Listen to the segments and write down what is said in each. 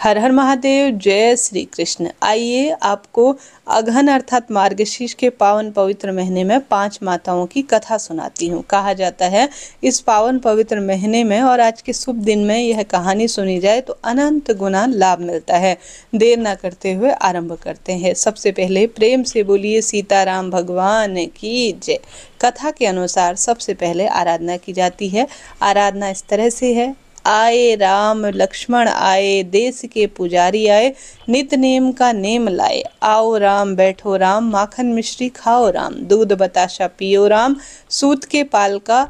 हर हर महादेव, जय श्री कृष्ण। आइए आपको अगहन अर्थात मार्गशीर्ष के पावन पवित्र महीने में 5 माताओं की कथा सुनाती हूँ। कहा जाता है इस पावन पवित्र महीने में और आज के शुभ दिन में यह कहानी सुनी जाए तो अनंत गुना लाभ मिलता है। देर ना करते हुए आरंभ करते हैं। सबसे पहले प्रेम से बोलिए सीताराम भगवान की जय। कथा के अनुसार सबसे पहले आराधना की जाती है। आराधना इस तरह से है। आए राम लक्ष्मण आए, देश के पुजारी आए, नित नेम का नेम लाए। आओ राम बैठो राम, माखन मिश्री खाओ राम, दूध बताशा पियो राम, सूत के पाल का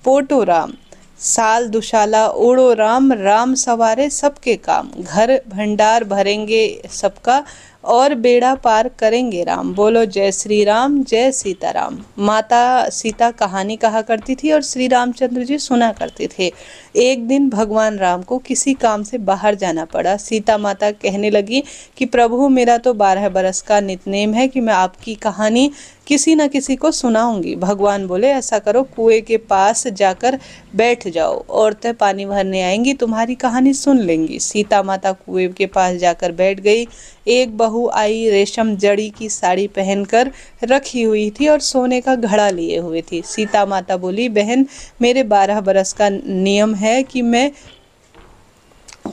पोटो राम। साल दुशाला ओढ़ो राम, राम सवारे सबके काम। घर भंडार भरेंगे सबका और बेड़ा पार करेंगे राम। बोलो जय श्री राम, जय सीताराम। माता सीता कहानी कहा करती थी और श्री रामचंद्र जी सुना करते थे। एक दिन भगवान राम को किसी काम से बाहर जाना पड़ा। सीता माता कहने लगी कि प्रभु मेरा तो 12 बरस का नितनेम है कि मैं आपकी कहानी किसी न किसी को सुनाऊंगी। भगवान बोले ऐसा करो, कुएं के पास जाकर बैठ जाओ, औरतें पानी भरने आएंगी, तुम्हारी कहानी सुन लेंगी। सीता माता कुएं के पास जाकर बैठ गई। एक बहू आई, रेशम जड़ी की साड़ी पहनकर रखी हुई थी और सोने का घड़ा लिए हुए थी। सीता माता बोली बहन मेरे 12 बरस का नियम है कि मैं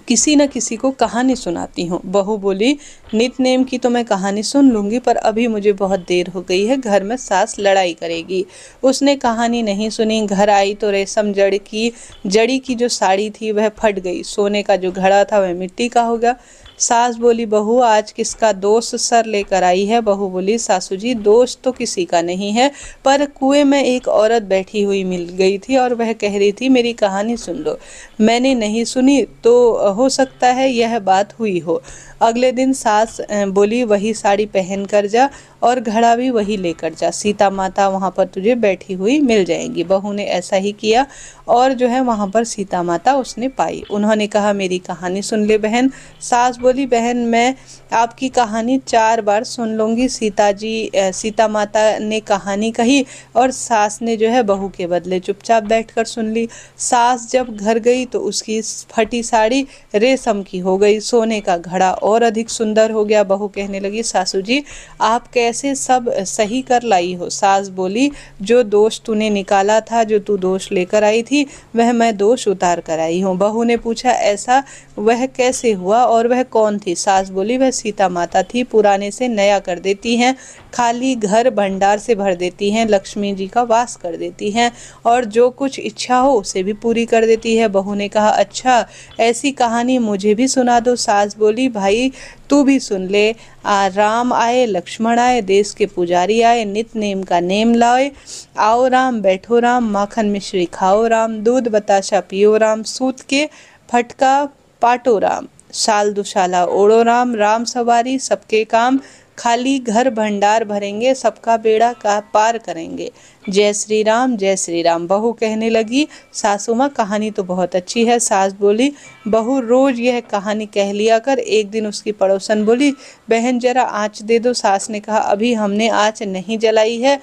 किसी न किसी को कहानी सुनाती हूँ। बहू बोली नित नेम की तो मैं कहानी सुन लूंगी, पर अभी मुझे बहुत देर हो गई है, घर में सास लड़ाई करेगी। उसने कहानी नहीं सुनी। घर आई तो रेशम जड़ी की जो साड़ी थी वह फट गई। सोने का जो घड़ा था वह मिट्टी का हो गया। सास बोली बहू आज किसका दोष सर लेकर आई है। बहू बोली सासू जी दोष तो किसी का नहीं है, पर कुएं में एक औरत बैठी हुई मिल गई थी और वह कह रही थी मेरी कहानी सुन लो। मैंने नहीं सुनी तो हो सकता है यह बात हुई हो। अगले दिन सास बोली वही साड़ी पहन कर जा और घड़ा भी वही लेकर जा, सीता माता वहाँ पर तुझे बैठी हुई मिल जाएंगी। बहू ने ऐसा ही किया और जो है वहाँ पर सीता माता उसने पाई। उन्होंने कहा मेरी कहानी सुन ले बहन। सास बोली बहन मैं आपकी कहानी 4 बार सुन लूँगी। सीता माता ने कहानी कही और सास ने जो है बहू के बदले चुपचाप बैठकर सुन ली। सास जब घर गई तो उसकी फटी साड़ी रेशम की हो गई, सोने का घड़ा और अधिक सुंदर हो गया। बहू कहने लगी सासू जी आप कैसे सब सही कर लाई हो। सास बोली जो दोष तूने निकाला था, जो तू दोष लेकर आई थी, वह मैं दोष उतार कर आई हूँ। बहू ने पूछा ऐसा वह कैसे हुआ और वह कौन थी। सास बोली वह सीता माता थी, पुराने से नया कर देती हैं, खाली घर भंडार से भर देती हैं, लक्ष्मी जी का वास कर देती हैं और जो कुछ इच्छा हो उसे भी पूरी कर देती है। बहू ने कहा अच्छा ऐसी कहानी मुझे भी सुना दो। सास बोली भाई तू भी सुन ले। राम आए लक्ष्मण आए, देश के पुजारी आए, नित नेम का नेम लाए। आओ राम बैठो राम, माखन मिश्री खाओ राम, दूध बताशा पियो राम, सूत के फटका पाटो राम। साल दुशाला ओढ़ो राम, राम सवारी सबके काम। खाली घर भंडार भरेंगे, सबका बेड़ा का पार करेंगे। जय श्री राम, जय श्री राम। बहू कहने लगी सासू माँ कहानी तो बहुत अच्छी है। सास बोली बहू रोज यह कहानी कह लिया कर। एक दिन उसकी पड़ोसन बोली बहन जरा आँच दे दो। सास ने कहा अभी हमने आँच नहीं जलाई है।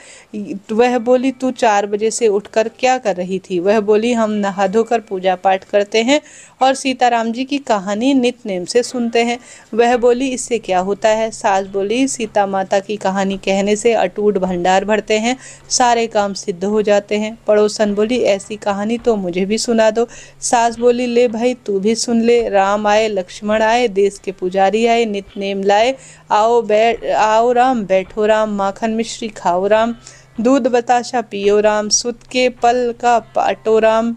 वह बोली तू 4 बजे से उठकर क्या कर रही थी। वह बोली हम नहा धोकर पूजा पाठ करते हैं और सीताराम जी की कहानी नित नेम से सुनते हैं। वह बोली इससे क्या होता है। सास बोली सीता माता की कहानी कहने से अटूट भंडार भरते हैं, सारे काम सिद्ध हो जाते हैं। पड़ोसन बोली ऐसी कहानी तो मुझे भी सुना दो। सास बोली ले भाई तू भी सुन ले। राम आए लक्ष्मण आए, देश के पुजारी आए, नित नेम लाए। आओ राम बैठो राम, माखन मिश्री खाओ राम, दूध बताशा पियो राम, सूत के पल का पाटो राम।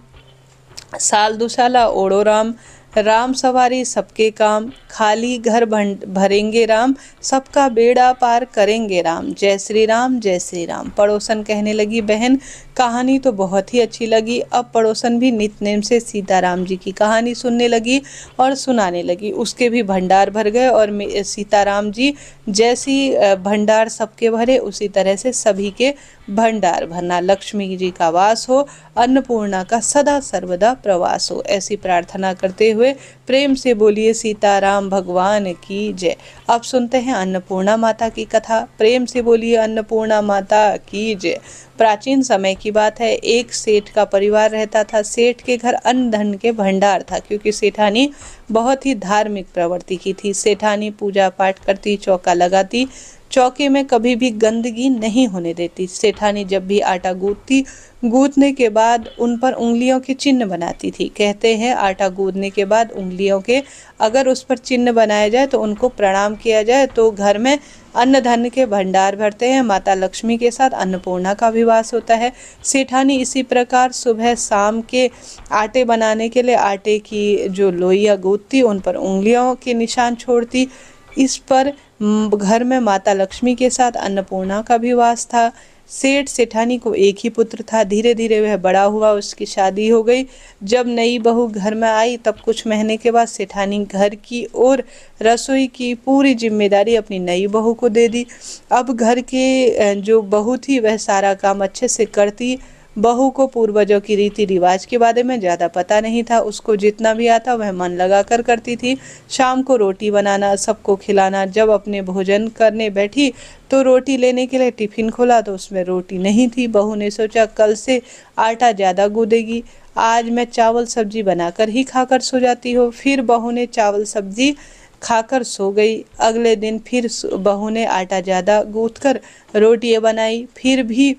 साल दुशाला ओढ़ो राम, राम सवारी सबके काम। खाली घर भरेंगे राम, सबका बेड़ा पार करेंगे राम। जय श्री राम, जय श्री राम। पड़ोसन कहने लगी बहन कहानी तो बहुत ही अच्छी लगी। अब पड़ोसन भी नित नेम से सीताराम जी की कहानी सुनने लगी और सुनाने लगी। उसके भी भंडार भर गए और सीताराम जी जैसी भंडार सबके भरे उसी तरह से सभी के भंडार भरना। लक्ष्मी जी का वास हो, अन्नपूर्णा का सदा सर्वदा प्रवास हो। ऐसी प्रार्थना करते हुए हुए प्रेम से बोलिए सीताराम भगवान की जय। अब सुनते हैं अन्नपूर्णा माता की कथा। प्रेम से बोलिए अन्नपूर्णा माता की जय। प्राचीन समय की बात है, एक सेठ का परिवार रहता था। सेठ के घर अन्न धन के भंडार था, क्योंकि सेठानी बहुत ही धार्मिक प्रवृत्ति की थी। सेठानी पूजा पाठ करती, चौका लगाती, चौके में कभी भी गंदगी नहीं होने देती। सेठानी जब भी आटा गूंथती, गूंथने के बाद उन पर उंगलियों के चिन्ह बनाती थी। कहते हैं आटा गूंथने के बाद उंगलियों के अगर उस पर चिन्ह बनाया जाए तो उनको प्रणाम किया जाए तो घर में अन्न धन के भंडार भरते हैं, माता लक्ष्मी के साथ अन्नपूर्णा का भी वास होता है। सेठानी इसी प्रकार सुबह शाम के आटे बनाने के लिए आटे की जो लोइयाँ गूंथती, उन पर उंगलियों के निशान छोड़ती। इस पर घर में माता लक्ष्मी के साथ अन्नपूर्णा का भी वास था। सेठ सेठानी को एक ही पुत्र था। धीरे धीरे वह बड़ा हुआ, उसकी शादी हो गई। जब नई बहू घर में आई तब कुछ महीने के बाद सेठानी घर की और रसोई की पूरी जिम्मेदारी अपनी नई बहू को दे दी। अब घर के जो बहू थी वह सारा काम अच्छे से करती। बहू को पूर्वजों की रीति रिवाज के बारे में ज़्यादा पता नहीं था। उसको जितना भी आता वह मन लगा कर करती थी। शाम को रोटी बनाना, सबको खिलाना। जब अपने भोजन करने बैठी तो रोटी लेने के लिए टिफिन खोला तो उसमें रोटी नहीं थी। बहू ने सोचा कल से आटा ज़्यादा गूंदेगी, आज मैं चावल सब्जी बनाकर ही खाकर सो जाती हूँ। फिर बहू ने चावल सब्जी खाकर सो गई। अगले दिन फिर बहू ने आटा ज़्यादा गूंथकर रोटियाँ बनाई। फिर भी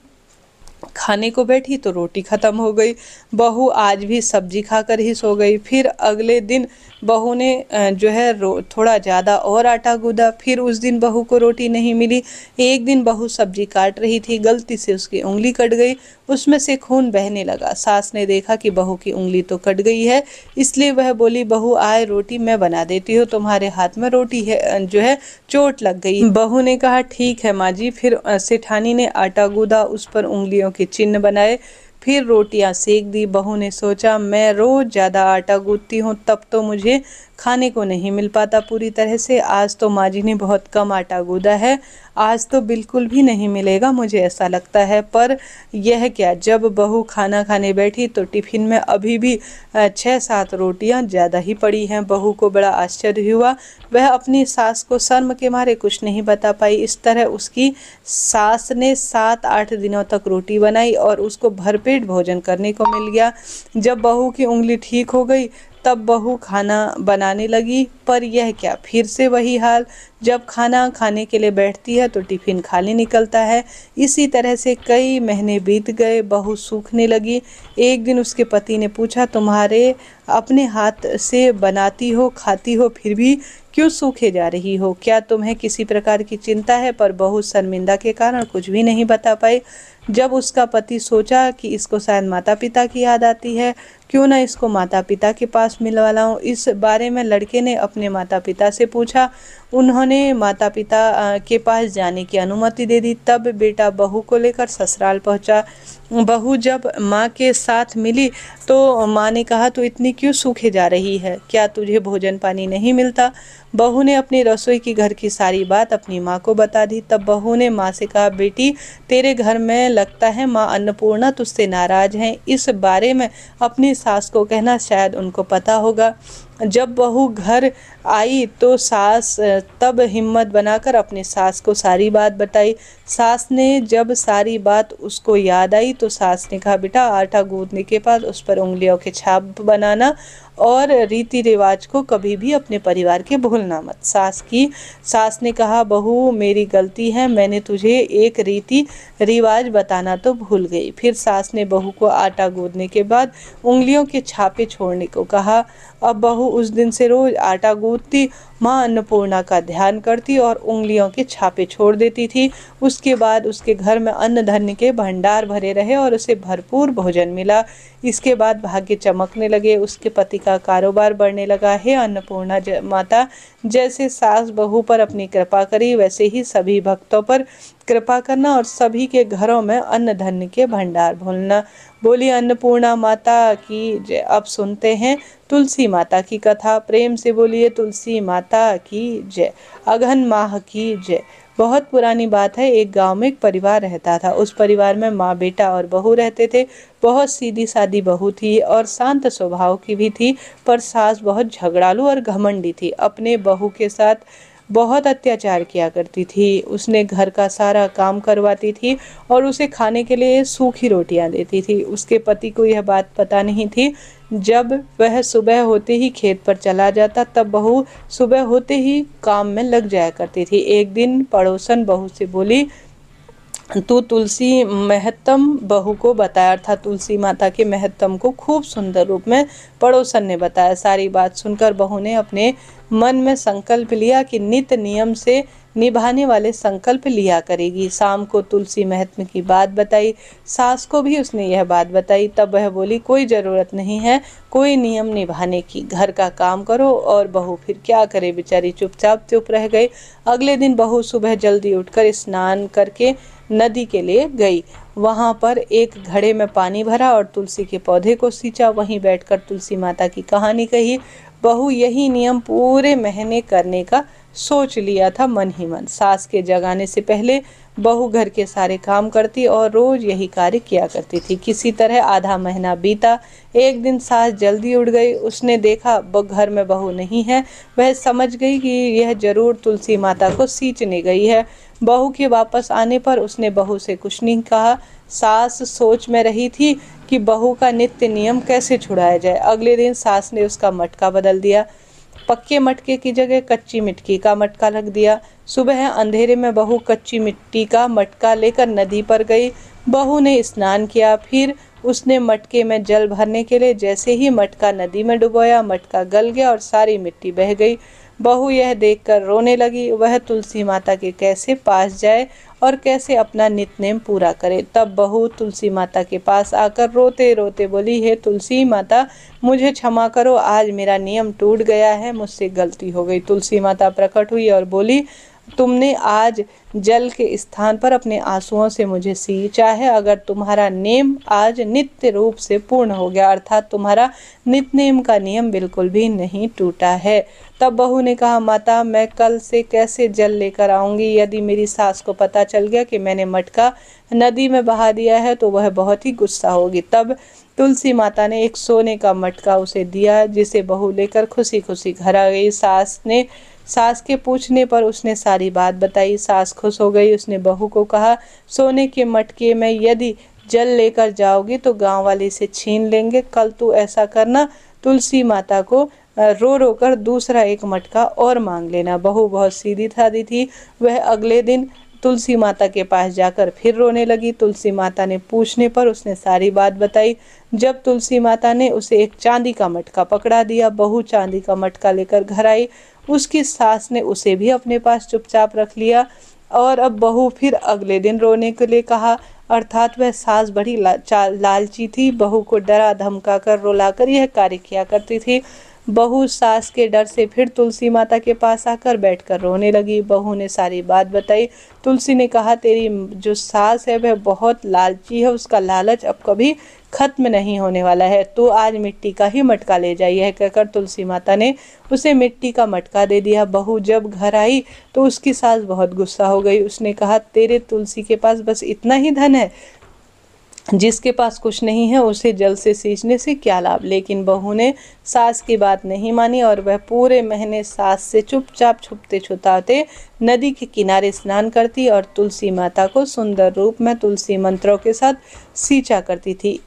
खाने को बैठी तो रोटी खत्म हो गई। बहू आज भी सब्जी खाकर ही सो गई। फिर अगले दिन बहू ने जो है थोड़ा ज़्यादा और आटा गूंदा। फिर उस दिन बहू को रोटी नहीं मिली। एक दिन बहू सब्जी काट रही थी, गलती से उसकी उंगली कट गई, उसमें से खून बहने लगा। सास ने देखा कि बहू की उंगली तो कट गई है, इसलिए वह बोली बहू आए रोटी मैं बना देती हूँ, तुम्हारे हाथ में रोटी है जो है चोट लग गई। बहू ने कहा ठीक है माँ जी। फिर सेठानी ने आटा गूंदा, उस पर उंगलियों के चिन्ह बनाए, फिर रोटियां सेक दी। बहू ने सोचा मैं रोज ज़्यादा आटा गूंथती हूँ तब तो मुझे खाने को नहीं मिल पाता पूरी तरह से। आज तो माँ जी ने बहुत कम आटा गूंदा है, आज तो बिल्कुल भी नहीं मिलेगा मुझे ऐसा लगता है। पर यह क्या, जब बहू खाना खाने बैठी तो टिफिन में अभी भी 6-7 रोटियां ज़्यादा ही पड़ी हैं। बहू को बड़ा आश्चर्य हुआ। वह अपनी सास को शर्म के मारे कुछ नहीं बता पाई। इस तरह उसकी सास ने 7-8 दिनों तक रोटी बनाई और उसको भरपेट भोजन करने को मिल गया। जब बहू की उंगली ठीक हो गई तब बहू खाना बनाने लगी। पर यह क्या, फिर से वही हाल। जब खाना खाने के लिए बैठती है तो टिफिन खाली निकलता है। इसी तरह से कई महीने बीत गए। बहू सूखने लगी। एक दिन उसके पति ने पूछा तुम्हारे अपने हाथ से बनाती हो खाती हो फिर भी क्यों सूखे जा रही हो, क्या तुम्हें किसी प्रकार की चिंता है? पर बहू शर्मिंदा के कारण कुछ भी नहीं बता पाई। जब उसका पति सोचा कि इसको शायद माता पिता की याद आती है, क्यों ना इसको माता पिता के पास मिलवा लाऊं। इस बारे में लड़के ने अपने माता पिता से पूछा। उन्होंने माता पिता के पास जाने की अनुमति दे दी। तब बेटा बहू को लेकर ससुराल पहुंचा। बहू जब माँ के साथ मिली तो माँ ने कहा तू इतनी क्यों सूखे जा रही है, क्या तुझे भोजन पानी नहीं मिलता? बहू ने अपनी रसोई की घर की सारी बात अपनी माँ को बता दी। तब बहू ने माँ से कहा बेटी तेरे घर में लगता है माँ अन्नपूर्णा तुझसे नाराज हैं, इस बारे में अपनी सास को कहना, शायद उनको पता होगा। जब बहू घर आई तो सास तब हिम्मत बनाकर अपनी सास को सारी बात बताई। सास ने जब सारी बात उसको याद आई तो सास ने कहा बेटा आटा गूंथने के बाद उस पर उंगलियों के छाप बनाना और रीति रिवाज को कभी भी अपने परिवार के भूलना मत। सास ने कहा बहू मेरी गलती है, मैंने तुझे एक रीति रिवाज बताना तो भूल गई। फिर सास ने बहू को आटा गूंथने के बाद उंगलियों के छापे छोड़ने को कहा। अब बहू उस दिन से रोज आटा गूंथती, माँ अन्नपूर्णा का ध्यान करती और उंगलियों के छापे छोड़ देती थी। उसके बाद उसके घर में अन्न धन्य के भंडार भरे रहे और उसे भरपूर भोजन मिला। इसके बाद भाग्य चमकने लगे, उसके पति का कारोबार बढ़ने लगा। हे अन्नपूर्णा माता, जैसे सास बहू पर अपनी कृपा करी वैसे ही सभी भक्तों पर कृपा करना और सभी के घरों में अन्न धन्य के भंडार भूलना। बोली अन्नपूर्णा माता की जय। अब सुनते हैं तुलसी माता की कथा। प्रेम से बोलिए तुलसी माता की जय। अघन माह की जय। बहुत पुरानी बात है, एक गांव में एक परिवार रहता था। उस परिवार में माँ, बेटा और बहू रहते थे। बहुत सीधी सादी बहू थी और शांत स्वभाव की भी थी, पर सास बहुत झगड़ालू और घमंडी थी। अपने बहू के साथ बहुत अत्याचार किया करती थी। उसने घर का सारा काम करवाती थी और उसे खाने के लिए सूखी रोटियां देती थी। उसके पति को यह बात पता नहीं थी। जब वह सुबह होते ही खेत पर चला जाता, तब बहू सुबह होते ही काम में लग जाया करती थी। एक दिन पड़ोसन बहू से बोली, तू तुलसी महत्तम बहू को बताया, अर्थात तुलसी माता के महत्तम को खूब सुंदर रूप में पड़ोसन ने बताया। सारी बात सुनकर बहू ने अपने मन में संकल्प लिया कि नित्य नियम से निभाने वाले संकल्प लिया करेगी। शाम को तुलसी महत्म की बात बताई। सास को भी उसने यह बात बताई। तब वह बोली, कोई ज़रूरत नहीं है कोई नियम निभाने की, घर का काम करो। और बहू फिर क्या करे, बेचारी चुप रह गई। अगले दिन बहू सुबह जल्दी उठकर स्नान करके नदी के लिए गई। वहां पर एक घड़े में पानी भरा और तुलसी के पौधे को सींचा। वहीं बैठकर तुलसी माता की कहानी कही। बहू यही नियम पूरे महीने करने का सोच लिया था मन ही मन। सास के जगाने से पहले बहू घर के सारे काम करती और रोज यही कार्य किया करती थी। किसी तरह आधा महीना बीता। एक दिन सास जल्दी उठ गई। उसने देखा घर में बहू नहीं है। वह समझ गई कि यह जरूर तुलसी माता को सींचने गई है। बहू के वापस आने पर उसने बहू से कुछ नहीं कहा। सास सोच में रही थी कि बहू का नित्य नियम कैसे छुड़ाया जाए। अगले दिन सास ने उसका मटका बदल दिया। पक्के मटके की जगह कच्ची मिट्टी का मटका रख दिया। सुबह अंधेरे में बहू कच्ची मिट्टी का मटका लेकर नदी पर गई। बहू ने स्नान किया। फिर उसने मटके में जल भरने के लिए जैसे ही मटका नदी में डुबोया, मटका गल गया और सारी मिट्टी बह गई। बहू यह देखकर रोने लगी। वह तुलसी माता के कैसे पास जाए और कैसे अपना नित्य पूरा करे। तब बहू तुलसी माता के पास आकर रोते रोते बोली, हे तुलसी माता, मुझे क्षमा करो, आज मेरा नियम टूट गया है, मुझसे गलती हो गई। तुलसी माता प्रकट हुई और बोली, तुमने आज जल के स्थान पर अपने आंसुओं से मुझे सींचा है। अगर तुम्हारा नेम आज नित्य रूप से पूर्ण हो गया, अर्थात तुम्हारा नित्य नेम का नियम बिल्कुल भी नहीं टूटा है। तब बहू ने कहा, माता, मैं कल से कैसे जल लेकर आऊंगी? यदि मेरी सास को पता चल गया कि मैंने मटका नदी में बहा दिया है तो वह बहुत ही गुस्सा होगी। तब तुलसी माता ने एक सोने का मटका उसे दिया, जिसे बहू लेकर खुशी खुशी घर आ गई। सास के पूछने पर उसने सारी बात बताई। सास खुश हो गई। उसने बहू को कहा, सोने के मटके में यदि जल लेकर जाओगी तो गांव वाले इसे छीन लेंगे। कल तू ऐसा करना, तुलसी माता को रो रो कर दूसरा एक मटका और मांग लेना। बहू बहुत सीधी सादी थी। वह अगले दिन तुलसी माता के पास जाकर फिर रोने लगी। तुलसी माता ने पूछने पर उसने सारी बात बताई। जब तुलसी माता ने उसे एक चांदी का मटका पकड़ा दिया, बहू चांदी का मटका लेकर घर आई। उसकी सास ने उसे भी अपने पास चुपचाप रख लिया। और अब बहू फिर अगले दिन रोने के लिए कहा, अर्थात वह सास बड़ी लालची थी। बहू को डरा धमका कर रुलाकर यह कार्य किया करती थी। बहू सास के डर से फिर तुलसी माता के पास आकर बैठकर रोने लगी। बहू ने सारी बात बताई। तुलसी ने कहा, तेरी जो सास है वह बहुत लालची है, उसका लालच अब कभी खत्म नहीं होने वाला है। तो आज मिट्टी का ही मटका ले जाइए। यह कहकर तुलसी माता ने उसे मिट्टी का मटका दे दिया। बहू जब घर आई तो उसकी सास बहुत गुस्सा हो गई। उसने कहा, तेरे तुलसी के पास बस इतना ही धन है, जिसके पास कुछ नहीं है उसे जल से सींचने से क्या लाभ। लेकिन बहू ने सास की बात नहीं मानी और वह पूरे महीने सास से चुपचाप छुपते छुपाते नदी के किनारे स्नान करती और तुलसी माता को सुंदर रूप में तुलसी मंत्रों के साथ सींचा करती थी।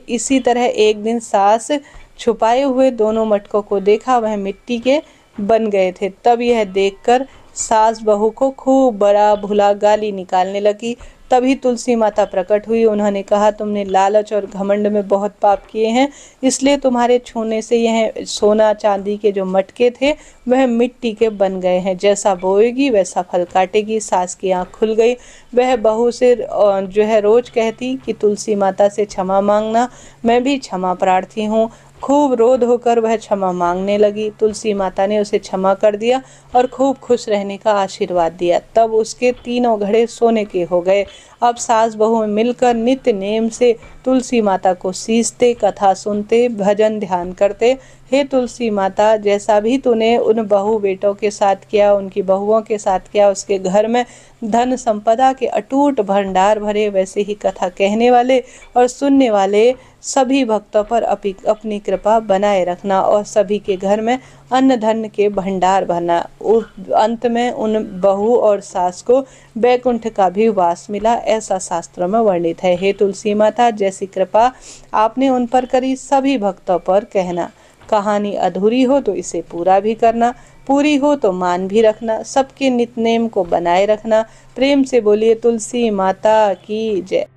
इसी तरह एक दिन सास छुपाए हुए दोनों मटकों को देखा, वह मिट्टी के बन गए थे। तब यह देखकर सास बहू को खूब बड़ा भुला गाली निकालने लगी। तभी तुलसी माता प्रकट हुई। उन्होंने कहा, तुमने लालच और घमंड में बहुत पाप किए हैं, इसलिए तुम्हारे छूने से यह सोना चांदी के जो मटके थे वह मिट्टी के बन गए हैं। जैसा बोएगी वैसा फल काटेगी। सास की आंख खुल गई। वह बहू से जो है रोज कहती कि तुलसी माता से क्षमा मांगना, मैं भी क्षमा प्रार्थी हूँ। खूब रोध होकर वह क्षमा मांगने लगी। तुलसी माता ने उसे क्षमा कर दिया और खूब खुश रहने का आशीर्वाद दिया। तब उसके तीनों घड़े सोने के हो गए। अब सास बहू मिलकर नित्य नेम से तुलसी माता को सींचते, कथा सुनते, भजन ध्यान करते। हे तुलसी माता, जैसा भी तूने उन बहू बेटों के साथ किया, उनकी बहुओं के साथ किया, उसके घर में धन संपदा के अटूट भंडार भरे, वैसे ही कथा कहने वाले और सुनने वाले सभी भक्तों पर अपनी कृपा बनाए रखना और सभी के घर में अन्न धन के भंडार भरना। अंत में उन बहू और सास को बैकुंठ का भी वास मिला, ऐसा शास्त्रों में वर्णित है। हे तुलसी माता, जैसी कृपा आपने उन पर करी, सभी भक्तों पर कहना। कहानी अधूरी हो तो इसे पूरा भी करना, पूरी हो तो मान भी रखना, सबके नित्यनेम को बनाए रखना। प्रेम से बोलिए तुलसी माता की जय।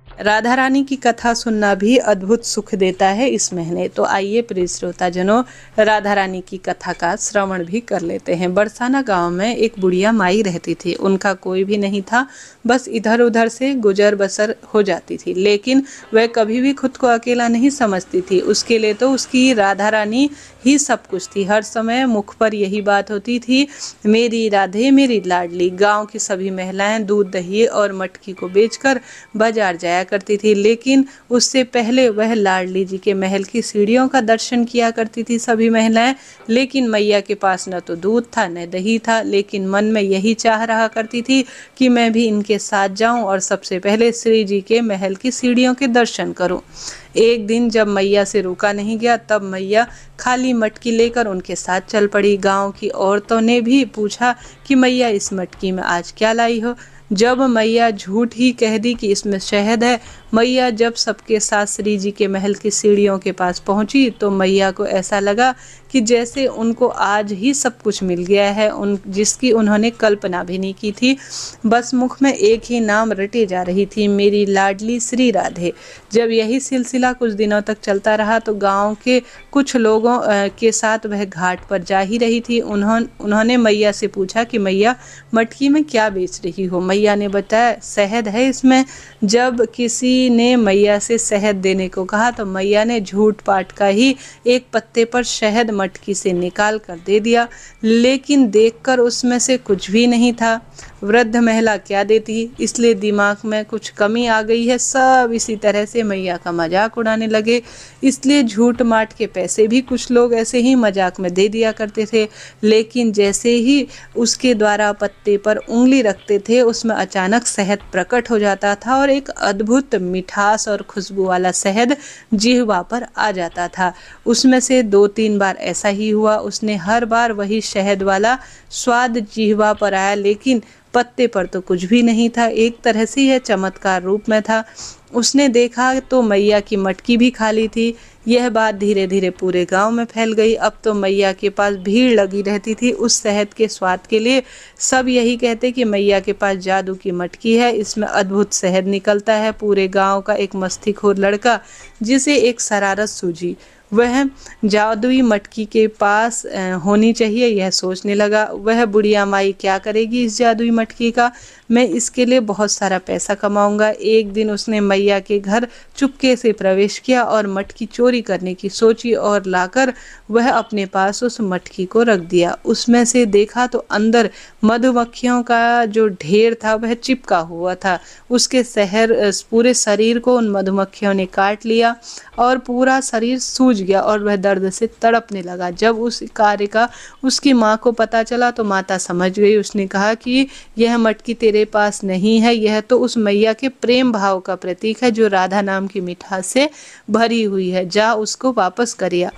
राधा रानी की कथा सुनना भी अद्भुत सुख देता है इस महीने। तो आइए प्रिय श्रोताजनों, राधा रानी की कथा का श्रवण भी कर लेते हैं। बरसाना गांव में एक बुढ़िया माई रहती थी। उनका कोई भी नहीं था, बस इधर उधर से गुजर बसर हो जाती थी, लेकिन वह कभी भी खुद को अकेला नहीं समझती थी। उसके लिए तो उसकी राधा रानी ही सब कुछ थी। हर समय मुख पर यही बात होती थी, मेरी राधे मेरी लाडली। गांव की सभी महिलाएं दूध दही और मटकी को बेचकर बाजार जाया करती थी, लेकिन उससे पहले वह लाडली जी के महल की सीढ़ियों का दर्शन किया करती थी सभी महिलाएं। लेकिन मैया के पास न तो दूध था न दही था, लेकिन मन में यही चाह रहा करती थी कि मैं भी इनके साथ जाऊं और सबसे पहले श्री जी के महल की सीढ़ियों के दर्शन करूं। एक दिन जब मैया से रुका नहीं गया, तब मैया खाली मटकी लेकर उनके साथ चल पड़ी। गांव की औरतों ने भी पूछा कि मैया इस मटकी में आज क्या लाई हो। जब मैया झूठ ही कह दी कि इसमें शहद है। मैया जब सबके साथ श्री जी के महल की सीढ़ियों के पास पहुंची तो मैया को ऐसा लगा कि जैसे उनको आज ही सब कुछ मिल गया है, जिसकी उन्होंने कल्पना भी नहीं की थी। बस मुख में एक ही नाम रटे जा रही थी, मेरी लाडली श्री राधे। जब यही सिलसिला कुछ दिनों तक चलता रहा तो गांव के कुछ लोगों के साथ वह घाट पर जा ही रही थी। उन्होंने मैया से पूछा कि मैया मटकी में क्या बेच रही हो। मैया ने बताया शहद है इसमें। जब किसी ने मैया से शहद देने को कहा तो मैया ने झूठ पाट का ही एक पत्ते पर शहद मटकी से निकाल कर दे दिया, लेकिन देखकर उसमें से कुछ भी नहीं था। वृद्ध महिला क्या देती, इसलिए दिमाग में कुछ कमी आ गई है। सब इसी तरह से मैया का मजाक उड़ाने लगे। इसलिए झूठ माट के पैसे भी कुछ लोग ऐसे ही मजाक में दे दिया करते थे, लेकिन जैसे ही उसके द्वारा पत्ते पर उंगली रखते थे उसमें अचानक शहद प्रकट हो जाता था और एक अद्भुत मिठास और खुशबू वाला शहद जिह्वा पर आ जाता था। उसमें से 2-3 बार ऐसा ही हुआ। उसने हर बार वही शहद वाला स्वाद जिह्वा पर आया, लेकिन पत्ते पर तो कुछ भी नहीं था। एक तरह से यह चमत्कार रूप में था। उसने देखा तो मैया की मटकी भी खाली थी। यह बात धीरे धीरे पूरे गांव में फैल गई। अब तो मैया के पास भीड़ लगी रहती थी उस शहद के स्वाद के लिए। सब यही कहते कि मैया के पास जादू की मटकी है, इसमें अद्भुत शहद निकलता है। पूरे गांव का एक मस्तीखोर लड़का जिसे एक शरारत सूझी, वह जादुई मटकी के पास होनी चाहिए, यह सोचने लगा। वह बुढ़िया माई क्या करेगी इस जादुई मटकी का, मैं इसके लिए बहुत सारा पैसा कमाऊंगा। एक दिन उसने मैया के घर चुपके से प्रवेश किया और मटकी चोरी करने की सोची और लाकर वह अपने पास उस मटकी को रख दिया। उसमें से देखा तो अंदर मधुमक्खियों का जो ढेर था वह चिपका हुआ था। उसके पूरे शरीर को उन मधुमक्खियों ने काट लिया और पूरा शरीर सूज गया और वह दर्द से तड़पने लगा। जब उस कार्य का उसकी माँ को पता चला तो माता समझ गई। उसने कहा कि यह मटकी तेरे पास नहीं है, यह तो उस मैया के प्रेम भाव का प्रतीक है जो राधा नाम की मिठास से भरी हुई है, जा उसको वापस करिया।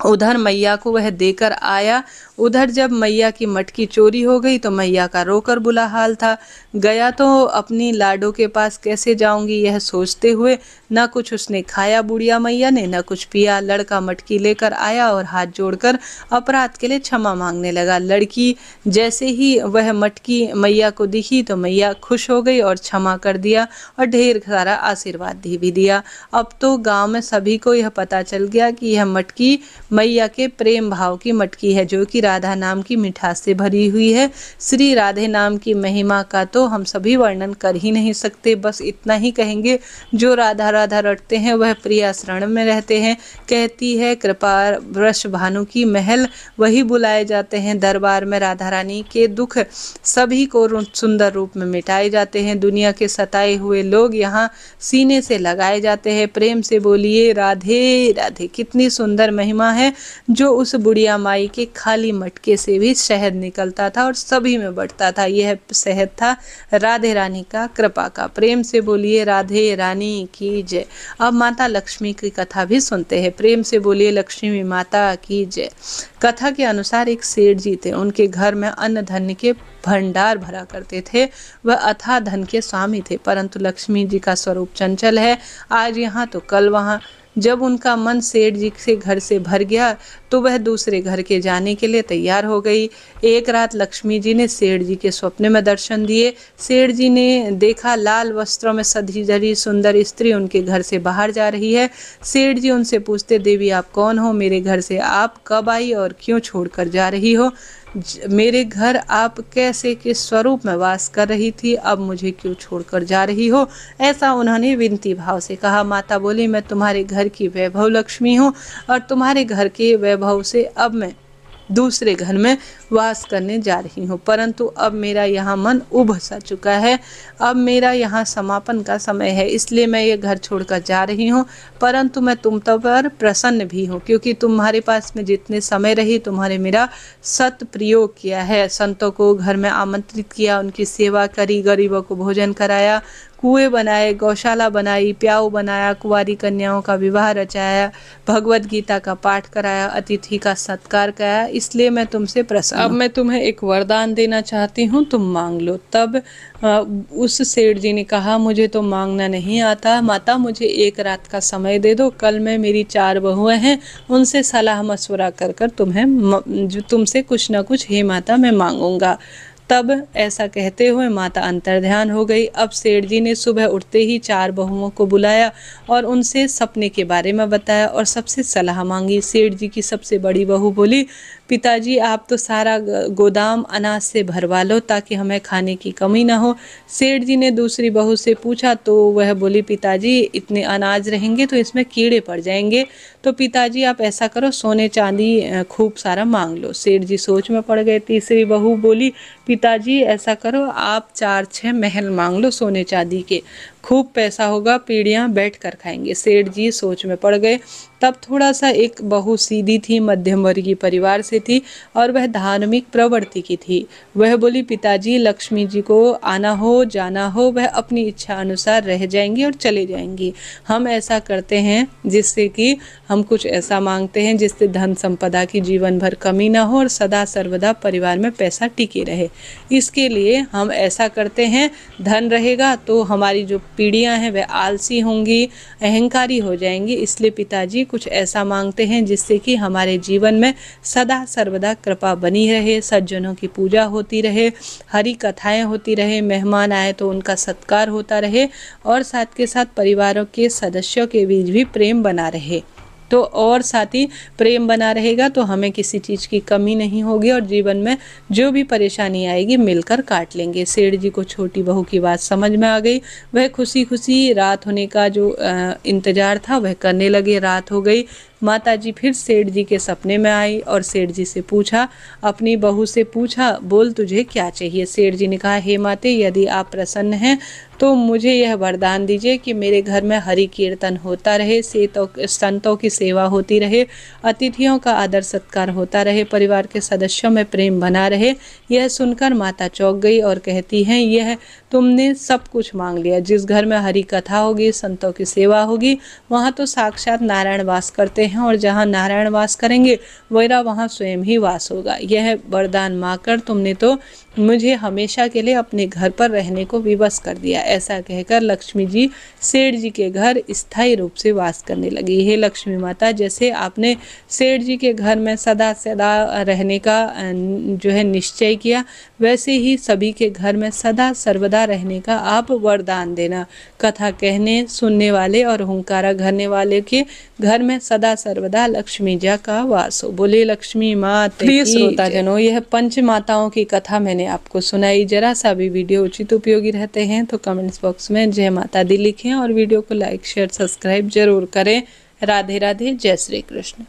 उधर मैया को वह देकर आया। उधर जब मैया की मटकी चोरी हो गई तो मैया का रोकर बुरा हाल था। गया तो अपनी लाडो के पास कैसे जाऊंगी यह सोचते हुए न कुछ उसने खाया बुढ़िया मैया ने, न कुछ पिया। लड़का मटकी लेकर आया और हाथ जोड़कर अपराध के लिए क्षमा मांगने लगा। लड़की जैसे ही वह मटकी मैया को दिखी तो मैया खुश हो गई और क्षमा कर दिया और ढेर सारा आशीर्वाद भी दिया। अब तो गांव में सभी को यह पता चल गया कि यह मटकी मैया के प्रेम भाव की मटकी है जो कि राधा नाम की मिठास से भरी हुई है। श्री राधे नाम की महिमा का तो हम सभी वर्णन कर ही नहीं सकते। बस इतना ही कहेंगे, जो राधा राधा रटते हैं वह प्रिया शरण में रहते हैं। कहती है कृपा वृष भानु की महल वही बुलाए जाते हैं। दरबार में राधा रानी के दुख सभी को सुंदर रूप में मिटाए जाते हैं। दुनिया के सताए हुए लोग यहाँ सीने से लगाए जाते हैं। प्रेम से बोलिए राधे राधे। कितनी सुंदर महिमा है है, जो उस बुढ़िया माई के खाली मटके से भी शहद निकलता था और सभी में बंटता था। यह शहद था राधे रानी का कृपा का। प्रेम से बोलिए राधे रानी की जय। अब माता लक्ष्मी की कथा भी सुनते हैं। प्रेम से बोलिए लक्ष्मी माता की जय। कथा के अनुसार एक सेठ जी थे। उनके घर में अन्न धन्य के भंडार भरा करते थे। वह अथाह धन के स्वामी थे, परंतु लक्ष्मी जी का स्वरूप चंचल है, आज यहाँ तो कल वहाँ। जब उनका मन सेठ जी के घर से भर गया तो वह दूसरे घर के जाने के लिए तैयार हो गई। एक रात लक्ष्मी जी ने सेठ जी के स्वप्न में दर्शन दिए। सेठ जी ने देखा लाल वस्त्रों में सजी धजी सुंदर स्त्री उनके घर से बाहर जा रही है। सेठ जी उनसे पूछते, देवी आप कौन हो? मेरे घर से आप कब आई और क्यों छोड़कर जा रही हो? मेरे घर आप कैसे किस स्वरूप में वास कर रही थी, अब मुझे क्यों छोड़कर जा रही हो? ऐसा उन्होंने विनती भाव से कहा। माता बोली, मैं तुम्हारे घर की वैभव लक्ष्मी हूँ और तुम्हारे घर के वैभव से अब मैं दूसरे घर में वास करने जा रही हूँ, परंतु अब मेरा यहाँ मन उब सा चुका है। अब मेरा यहाँ समापन का समय है, इसलिए मैं ये घर छोड़कर जा रही हूँ। परंतु मैं तुम पर प्रसन्न भी हूँ, क्योंकि तुम्हारे पास में जितने समय रही तुम्हारे मेरा सत प्रयोग किया है। संतों को घर में आमंत्रित किया, उनकी सेवा करी, गरीबों को भोजन कराया, कुएं बनाए, गौशाला बनाई, प्याऊ बनाया, कुंवारी कन्याओं का विवाह रचाया, भगवत गीता का पाठ कराया, अतिथि का सत्कार कराया, इसलिए मैं तुमसे प्रसन्न। अब मैं तुम्हें एक वरदान देना चाहती हूँ, तुम मांग लो। तब उस सेठ जी ने कहा, मुझे तो मांगना नहीं आता माता, मुझे एक रात का समय दे दो। कल मैं मेरी 4 बहुएं हैं, उनसे सलाह मशवरा कर कर तुमसे कुछ न कुछ हे माता मैं मांगूंगा। तब ऐसा कहते हुए माता अंतर्ध्यान हो गई। अब सेठ जी ने सुबह उठते ही 4 बहुओं को बुलाया और उनसे सपने के बारे में बताया और सबसे सलाह मांगी। सेठ जी की सबसे बड़ी बहू बोली, पिताजी आप तो सारा गोदाम अनाज से भरवा लो ताकि हमें खाने की कमी ना हो। सेठ जी ने दूसरी बहू से पूछा तो वह बोली, पिताजी इतने अनाज रहेंगे तो इसमें कीड़े पड़ जाएंगे, तो पिताजी आप ऐसा करो सोने चांदी खूब सारा मांग लो। सेठ जी सोच में पड़ गए। तीसरी बहू बोली, पिताजी ऐसा करो आप 4-6 महल मांग लो सोने चांदी के, खूब पैसा होगा, पीढ़ियां बैठ कर खाएंगे। सेठ जी सोच में पड़ गए। तब थोड़ा सा एक बहू सीधी थी, मध्यम वर्गीय परिवार से थी और वह धार्मिक प्रवृत्ति की थी। वह बोली, पिताजी लक्ष्मी जी को आना हो जाना हो वह अपनी इच्छा अनुसार रह जाएंगी और चले जाएंगी। हम ऐसा करते हैं जिससे कि हम कुछ ऐसा मांगते हैं जिससे धन संपदा की जीवन भर कमी ना हो और सदा सर्वदा परिवार में पैसा टिके रहे। इसके लिए हम ऐसा करते हैं, धन रहेगा तो हमारी जो पीढ़ियां हैं वह आलसी होंगी, अहंकारी हो जाएंगी। इसलिए पिताजी कुछ ऐसा मांगते हैं जिससे कि हमारे जीवन में सदा सर्वदा कृपा बनी रहे, सज्जनों की पूजा होती रहे, हरि कथाएं होती रहे, मेहमान आए तो उनका सत्कार होता रहे और साथ के साथ परिवारों के सदस्यों के बीच भी प्रेम बना रहे। तो और साथ ही प्रेम बना रहेगा तो हमें किसी चीज़ की कमी नहीं होगी और जीवन में जो भी परेशानी आएगी मिलकर काट लेंगे। सेठ जी को छोटी बहू की बात समझ में आ गई। वह खुशी खुशी रात होने का जो इंतजार था वह करने लगे। रात हो गई। माताजी फिर सेठ जी के सपने में आई और सेठ जी से पूछा, अपनी बहू से पूछा, बोल तुझे क्या चाहिए? सेठ जी ने कहा, हे माते यदि आप प्रसन्न हैं तो मुझे यह वरदान दीजिए कि मेरे घर में हरि कीर्तन होता रहे, संतों की सेवा होती रहे, अतिथियों का आदर सत्कार होता रहे, परिवार के सदस्यों में प्रेम बना रहे। यह सुनकर माता चौंक गई और कहती हैं, यह तुमने सब कुछ मांग लिया। जिस घर में हरि कथा होगी, संतों की सेवा होगी, वहाँ तो साक्षात नारायण वास करते हैं और जहाँ नारायण वास करेंगे वहाँ स्वयं ही वास होगा। यह वरदान मांगकर तुमने तो मुझे हमेशा के लिए अपने घर पर रहने को विवश कर दिया। ऐसा कहकर लक्ष्मी जी सेठ जी के घर स्थायी रूप से वास करने लगी। हे लक्ष्मी माता, जैसे आपने सेठ जी के घर में सदा सदा रहने का जो है निश्चय किया, वैसे ही सभी के घर में सदा सर्वदा रहने का आप वरदान देना। कथा कहने सुनने वाले और हुंकारा घरने वाले के घर में सदा सर्वदा लक्ष्मी जी का वास हो। बोले लक्ष्मी माता। प्रिय श्रोताजनों, यह पंच माताओं की कथा मैंने आपको सुनाई। जरा सा भी वीडियो उचित उपयोगी रहते हैं तो कमेंट्स बॉक्स में जय माता दी लिखें और वीडियो को लाइक शेयर सब्सक्राइब जरूर करें। राधे राधे, जय श्री कृष्ण।